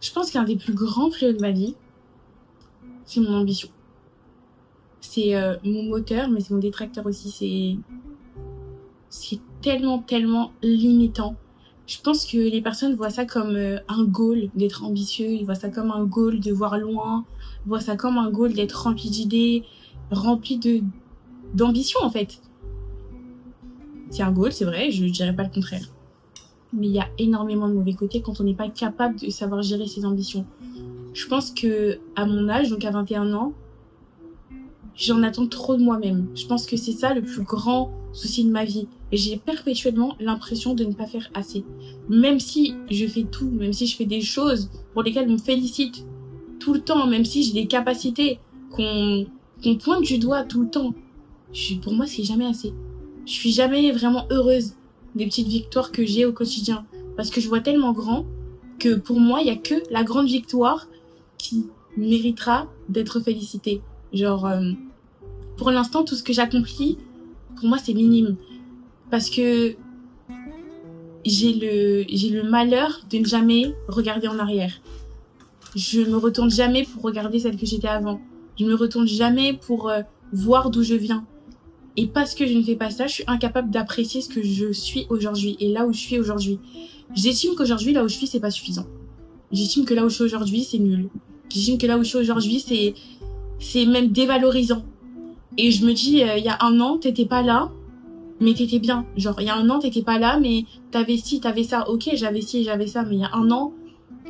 Je pense qu'un des plus grands fléaux de ma vie, c'est mon ambition. C'est mon moteur, mais c'est mon détracteur aussi. C'est tellement limitant. Je pense que les personnes voient ça comme un goal d'être ambitieux, ils voient ça comme un goal de voir loin, ils voient ça comme un goal d'être rempli d'idées, rempli d'ambition en fait. C'est un goal, c'est vrai, je dirais pas le contraire. Mais il y a énormément de mauvais côtés quand on n'est pas capable de savoir gérer ses ambitions. Je pense que à mon âge, donc à 21 ans, j'en attends trop de moi-même. Je pense que c'est ça le plus grand souci de ma vie. Et j'ai perpétuellement l'impression de ne pas faire assez. Même si je fais tout, même si je fais des choses pour lesquelles on me félicite tout le temps, même si j'ai des capacités qu'on pointe du doigt tout le temps, pour moi, c'est jamais assez. Je suis jamais vraiment heureuse des petites victoires que j'ai au quotidien. Parce que je vois tellement grand que pour moi, il y a que la grande victoire qui méritera d'être félicitée. Genre, pour l'instant, tout ce que j'accomplis, pour moi, c'est minime. Parce que j'ai le malheur de ne jamais regarder en arrière. Je me retourne jamais pour regarder celle que j'étais avant. Je me retourne jamais pour voir d'où je viens. Et parce que je ne fais pas ça, je suis incapable d'apprécier ce que je suis aujourd'hui et là où je suis aujourd'hui. J'estime qu'aujourd'hui, là où je suis, c'est pas suffisant. J'estime que là où je suis aujourd'hui, c'est nul. J'estime que là où je suis aujourd'hui, c'est même dévalorisant. Et je me dis, il y a un an, t'étais pas là, mais t'étais bien. Genre, il y a un an, t'étais pas là, mais t'avais ci, t'avais ça. Ok, j'avais ci et j'avais ça, mais il y a un an,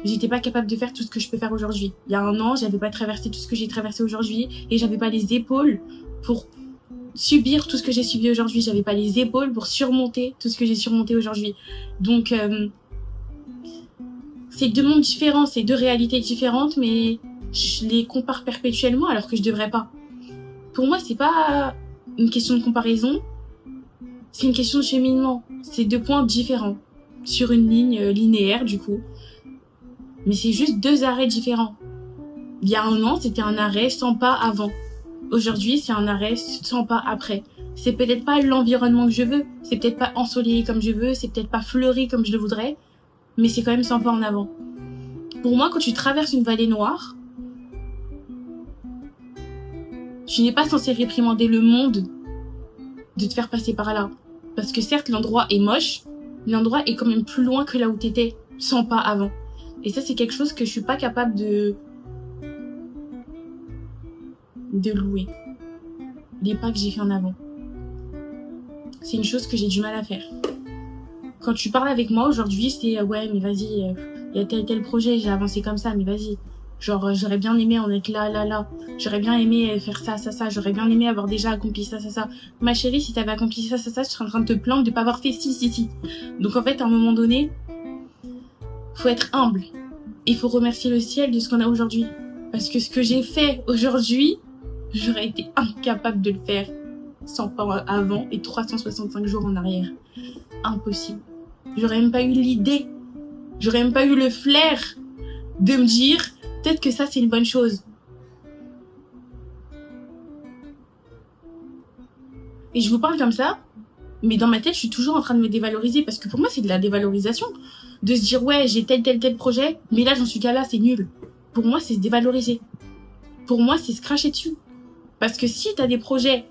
j'étais pas capable de faire tout ce que je peux faire aujourd'hui. Il y a un an, j'avais pas traversé tout ce que j'ai traversé aujourd'hui et j'avais pas les épaules pour subir tout ce que j'ai subi aujourd'hui. J'avais pas les épaules pour surmonter tout ce que j'ai surmonté aujourd'hui. Donc, c'est deux mondes différents, c'est deux réalités différentes, mais je les compare perpétuellement alors que je devrais pas. Pour moi, c'est pas une question de comparaison, c'est une question de cheminement. C'est deux points différents sur une ligne linéaire du coup, mais c'est juste deux arrêts différents. Il y a un an, c'était un arrêt 100 pas avant. Aujourd'hui, c'est un arrêt 100 pas après. C'est peut-être pas l'environnement que je veux, c'est peut-être pas ensoleillé comme je veux, c'est peut-être pas fleuri comme je le voudrais, mais c'est quand même 100 pas en avant. Pour moi, quand tu traverses une vallée noire, tu n'es pas censé réprimander le monde de te faire passer par là. Parce que certes, l'endroit est moche, l'endroit est quand même plus loin que là où t'étais 100 pas avant. Et ça, c'est quelque chose que je suis pas capable de louer. Les pas que j'ai fait en avant. C'est une chose que j'ai du mal à faire. Quand tu parles avec moi aujourd'hui, c'est ouais, mais vas-y, y a tel projet, j'ai avancé comme ça, mais vas-y. Genre, j'aurais bien aimé en être là. J'aurais bien aimé faire ça. J'aurais bien aimé avoir déjà accompli ça. Ma chérie, si t'avais accompli ça, tu serais en train de te plaindre de pas avoir fait ci. Donc en fait, à un moment donné, faut être humble. Il faut remercier le ciel de ce qu'on a aujourd'hui. Parce que ce que j'ai fait aujourd'hui, j'aurais été incapable de le faire 100 pas avant et 365 jours en arrière. Impossible. J'aurais même pas eu l'idée, j'aurais même pas eu le flair de me dire peut-être que ça c'est une bonne chose. Et je vous parle comme ça, mais dans ma tête je suis toujours en train de me dévaloriser parce que pour moi c'est de la dévalorisation. De se dire ouais j'ai tel projet, mais là j'en suis qu'à là, c'est nul. Pour moi c'est se dévaloriser. Pour moi c'est se cracher dessus. Parce que si t'as des projets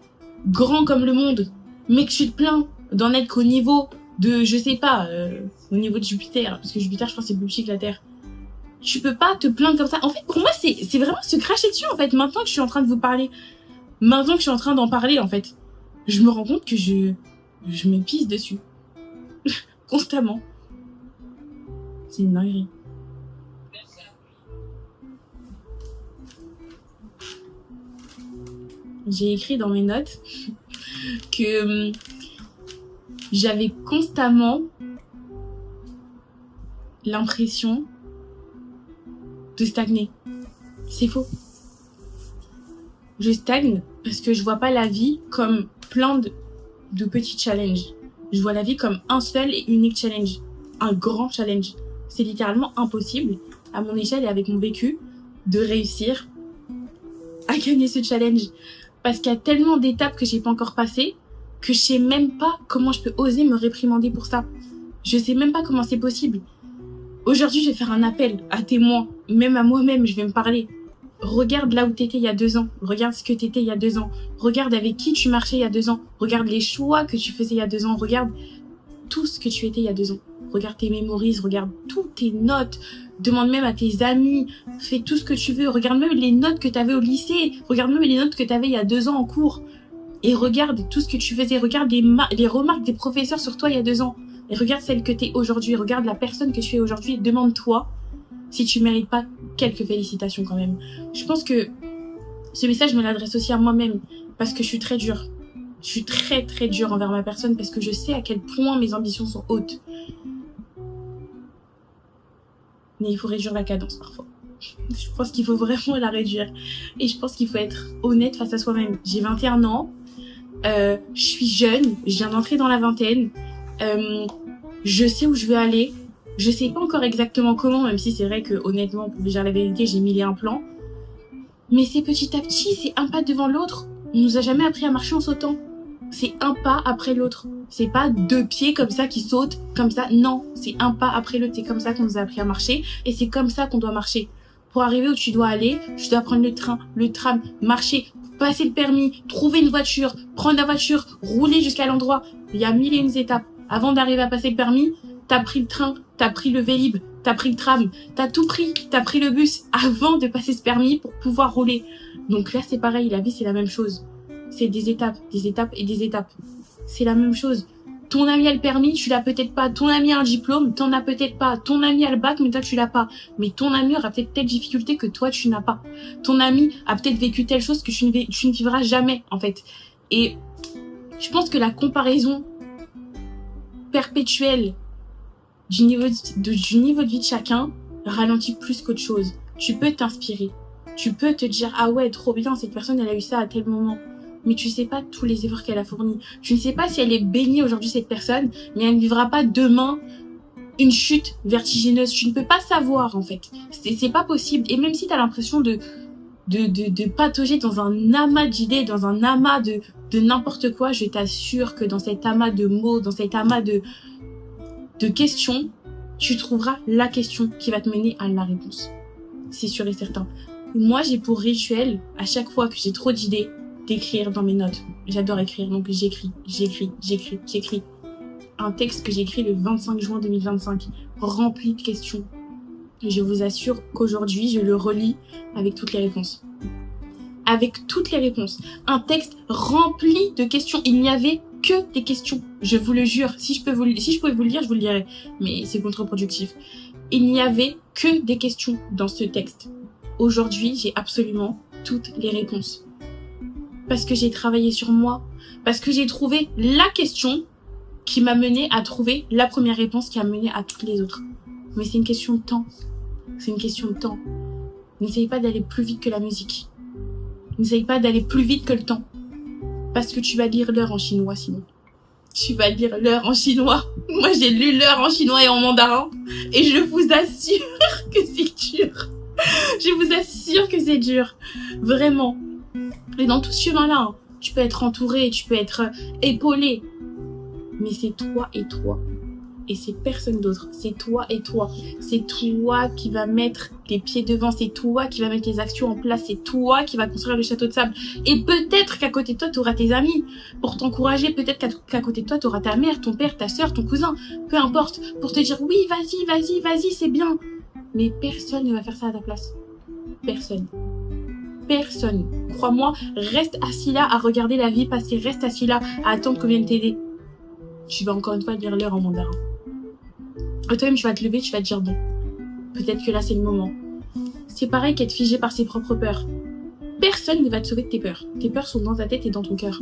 grands comme le monde, mais que tu te plains d'en être qu'au niveau de, je sais pas, au niveau de Jupiter, parce que Jupiter, je pense, c'est plus petit que la Terre. Tu peux pas te plaindre comme ça. En fait, pour moi, c'est vraiment se cracher dessus, en fait. Maintenant que je suis en train de vous parler, maintenant que je suis en train d'en parler, en fait, je me rends compte que je me pisse dessus. Constamment. C'est une dinguerie. J'ai écrit dans mes notes que j'avais constamment l'impression de stagner. C'est faux. Je stagne parce que je vois pas la vie comme plein de petits challenges. Je vois la vie comme un seul et unique challenge. Un grand challenge. C'est littéralement impossible, à mon échelle et avec mon vécu, de réussir à gagner ce challenge. Parce qu'il y a tellement d'étapes que j'ai pas encore passées que je sais même pas comment je peux oser me réprimander pour ça. Je sais même pas comment c'est possible. Aujourd'hui, je vais faire un appel à témoins, même à moi-même, je vais me parler. Regarde là où t'étais il y a 2 ans. Regarde ce que t'étais il y a 2 ans. Regarde avec qui tu marchais il y a 2 ans. Regarde les choix que tu faisais il y a 2 ans. Regarde tout ce que tu étais il y a 2 ans. Regarde tes mémorises, regarde toutes tes notes. Demande même à tes amis. Fais tout ce que tu veux. Regarde même les notes que t'avais au lycée. Regarde même les notes que t'avais il y a 2 ans en cours. Et regarde tout ce que tu faisais. Regarde les remarques des professeurs sur toi il y a 2 ans. Et regarde celle que t'es aujourd'hui. Regarde la personne que tu es aujourd'hui. Demande-toi si tu mérites pas quelques félicitations quand même. Je pense que ce message me l'adresse aussi à moi-même parce que je suis très dure. Je suis très très dure envers ma personne parce que je sais à quel point mes ambitions sont hautes. Mais il faut réduire la cadence parfois. Je pense qu'il faut vraiment la réduire. Et je pense qu'il faut être honnête face à soi-même. J'ai 21 ans. Je suis jeune. Je viens d'entrer dans la vingtaine. Je sais où je veux aller. Je sais pas encore exactement comment, même si c'est vrai que honnêtement, pour dire la vérité, j'ai 1001 plans. Mais c'est petit à petit, c'est un pas devant l'autre. On nous a jamais appris à marcher en sautant. C'est un pas après l'autre. C'est pas 2 pieds comme ça qui sautent, comme ça. Non, c'est un pas après l'autre. C'est comme ça qu'on nous a appris à marcher. Et c'est comme ça qu'on doit marcher. Pour arriver où tu dois aller, tu dois prendre le train, le tram, marcher, passer le permis, trouver une voiture, prendre la voiture, rouler jusqu'à l'endroit. Il y a 1001 étapes. Avant d'arriver à passer le permis, t'as pris le train, t'as pris le Vélib, t'as pris le tram, t'as tout pris, t'as pris le bus avant de passer ce permis pour pouvoir rouler. Donc là, c'est pareil, la vie, c'est la même chose. C'est des étapes et des étapes. C'est la même chose. Ton ami a le permis, tu l'as peut-être pas. Ton ami a un diplôme, t'en as peut-être pas. Ton ami a le bac, mais toi, tu l'as pas. Mais ton ami aura peut-être telle difficulté que toi, tu n'as pas. Ton ami a peut-être vécu telle chose que tu ne vivras jamais, en fait. Et je pense que la comparaison perpétuelle du niveau de vie de chacun ralentit plus qu'autre chose. Tu peux t'inspirer. Tu peux te dire, ah ouais, trop bien, cette personne, elle a eu ça à tel moment. Mais tu sais pas tous les efforts qu'elle a fournis. Tu ne sais pas si elle est bénie aujourd'hui, cette personne, mais elle ne vivra pas demain une chute vertigineuse. Tu ne peux pas savoir, en fait. C'est pas possible. Et même si tu as l'impression de patauger dans un amas d'idées, dans un amas de n'importe quoi, je t'assure que dans cet amas de mots, dans cet amas de questions, tu trouveras la question qui va te mener à la réponse. C'est sûr et certain. Moi, j'ai pour rituel, à chaque fois que j'ai trop d'idées, d'écrire dans mes notes. J'adore écrire, donc j'écris. Un texte que j'ai écrit le 25 juin 2025, rempli de questions. Et je vous assure qu'aujourd'hui, je le relis avec toutes les réponses. Avec toutes les réponses. Un texte rempli de questions. Il n'y avait que des questions. Je vous le jure. Si je pouvais vous le lire, je vous le lirais. Mais c'est contre-productif. Il n'y avait que des questions dans ce texte. Aujourd'hui, j'ai absolument toutes les réponses. Parce que j'ai travaillé sur moi. Parce que j'ai trouvé la question qui m'a mené à trouver la première réponse qui a mené à toutes les autres. Mais c'est une question de temps. C'est une question de temps. N'essayez pas d'aller plus vite que la musique. N'essaye pas d'aller plus vite que le temps. Parce que tu vas lire l'heure en chinois sinon. Tu vas lire l'heure en chinois. Moi, j'ai lu l'heure en chinois et en mandarin. Et je vous assure que c'est dur. Je vous assure que c'est dur. Vraiment. Et dans tout ce chemin-là, hein, tu peux être entouré, tu peux être épaulé. Mais c'est toi et toi. Et c'est personne d'autre. C'est toi et toi. C'est toi qui va mettre les pieds devant. C'est toi qui va mettre les actions en place. C'est toi qui va construire le château de sable. Et peut-être qu'à côté de toi, tu auras tes amis pour t'encourager. Peut-être qu'à côté de toi, tu auras ta mère, ton père, ta sœur, ton cousin. Peu importe. Pour te dire, oui, vas-y, c'est bien. Mais personne ne va faire ça à ta place. Personne. Personne. Crois-moi, reste assis là à regarder la vie passer. Reste assis là à attendre qu'on vienne t'aider. Tu vas encore une fois lire l'heure en mandarin. Et toi-même, tu vas te lever, tu vas te dire bon, peut-être que là, c'est le moment. C'est pareil qu'être figé par ses propres peurs. Personne ne va te sauver de tes peurs. Tes peurs sont dans ta tête et dans ton cœur.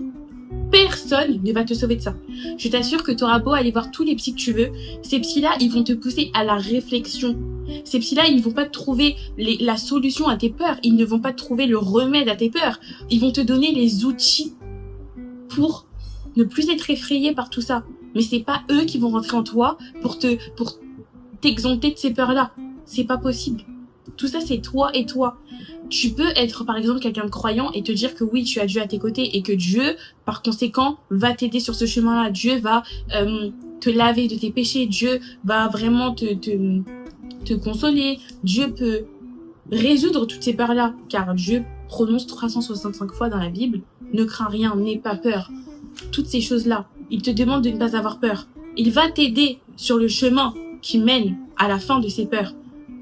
Personne ne va te sauver de ça. Je t'assure que tu auras beau aller voir tous les psys que tu veux. Ces psys-là, ils vont te pousser à la réflexion. Ces psys-là, ils ne vont pas te trouver la solution à tes peurs. Ils ne vont pas te trouver le remède à tes peurs. Ils vont te donner les outils pour ne plus être effrayé par tout ça. Mais c'est pas eux qui vont rentrer en toi pour t'exempter de ces peurs-là. C'est pas possible. Tout ça, c'est toi et toi. Tu peux être, par exemple, quelqu'un de croyant et te dire que oui, tu as Dieu à tes côtés et que Dieu, par conséquent, va t'aider sur ce chemin-là. Dieu va te laver de tes péchés. Dieu va vraiment te consoler, Dieu peut résoudre toutes ces peurs-là, car Dieu prononce 365 fois dans la Bible, ne crains rien, n'aie pas peur. Toutes ces choses-là, il te demande de ne pas avoir peur. Il va t'aider sur le chemin qui mène à la fin de ces peurs.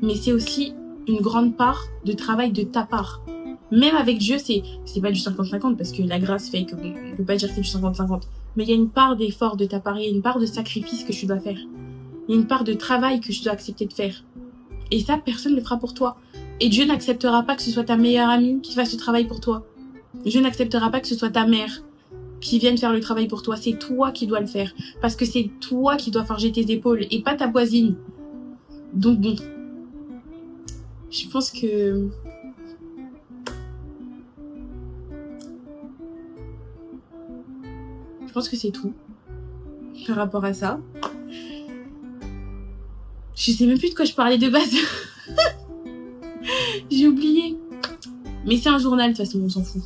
Mais c'est aussi une grande part de travail de ta part. Même avec Dieu, c'est pas du 50-50 parce que la grâce fait que on peut pas dire que c'est du 50-50. Mais il y a une part d'effort de ta part, il y a une part de sacrifice que tu dois faire. Il y a une part de travail que tu dois accepter de faire. Et ça, personne ne le fera pour toi. Et Dieu n'acceptera pas que ce soit ta meilleure amie qui fasse ce travail pour toi. Dieu n'acceptera pas que ce soit ta mère qui vienne faire le travail pour toi. C'est toi qui dois le faire. Parce que c'est toi qui dois forger tes épaules et pas ta voisine. Donc bon. Je pense que... c'est tout par rapport à ça. Je sais même plus de quoi je parlais de base. J'ai oublié. Mais c'est un journal, de toute façon, on s'en fout.